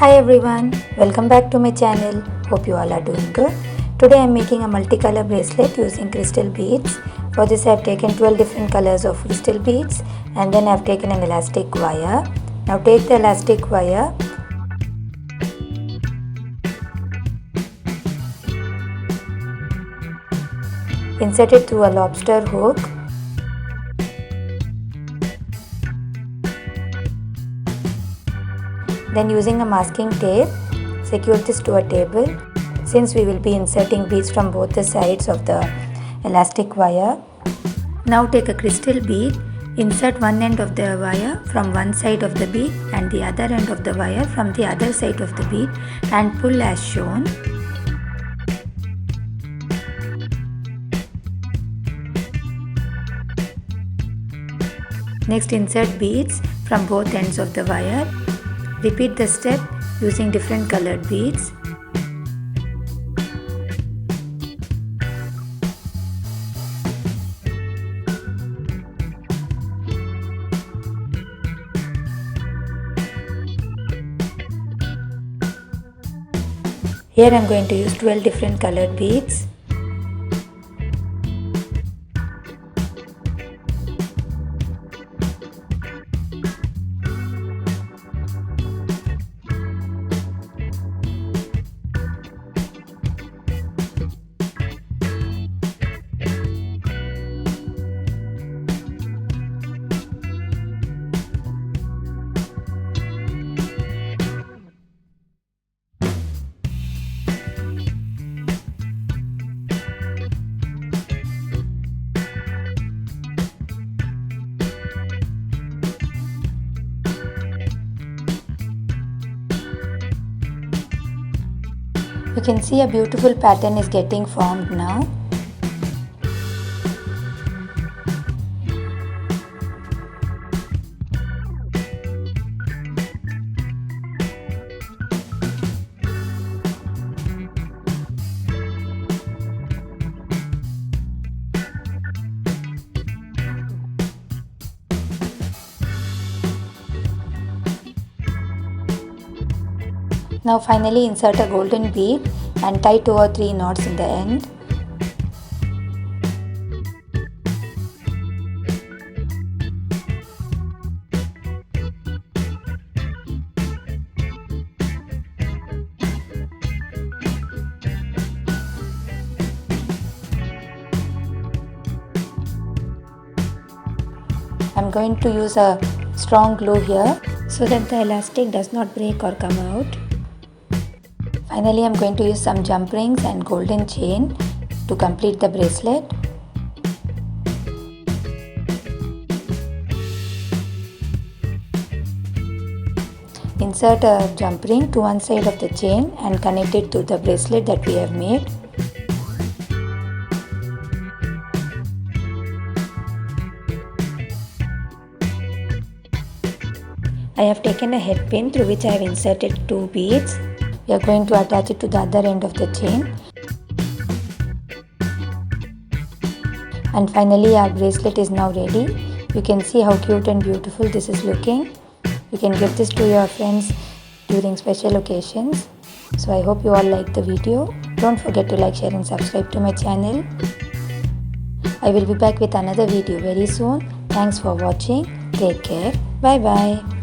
Hi everyone, welcome back to my channel. Hope you all are doing good. Today I am making a multicolor bracelet using crystal beads. For this I have taken 12 different colors of crystal beads and then I have taken an elastic wire. Now take the elastic wire, insert it through a lobster hook. Then using a masking tape, secure this to a table. Since we will be inserting beads from both the sides of the elastic wire. Now take a crystal bead, insert one end of the wire from one side of the bead and the other end of the wire from the other side of the bead and pull as shown. Next insert beads from both ends of the wire. Repeat the step using different colored beads. Here I am going to use 12 different colored beads. You can see a beautiful pattern is getting formed now. Now finally insert a golden bead and tie 2 or 3 knots in the end. I'm going to use a strong glue here so that the elastic does not break or come out. Finally, I am going to use some jump rings and golden chain to complete the bracelet. Insert a jump ring to one side of the chain and connect it to the bracelet that we have made. I have taken a head pin through which I have inserted 2 beads. We are going to attach it to the other end of the chain. And finally our bracelet is now ready. You can see how cute and beautiful this is looking. You can give this to your friends during special occasions. So I hope you all liked the video. Don't forget to like, share and subscribe to my channel. I will be back with another video very soon. Thanks for watching. Take care. Bye bye.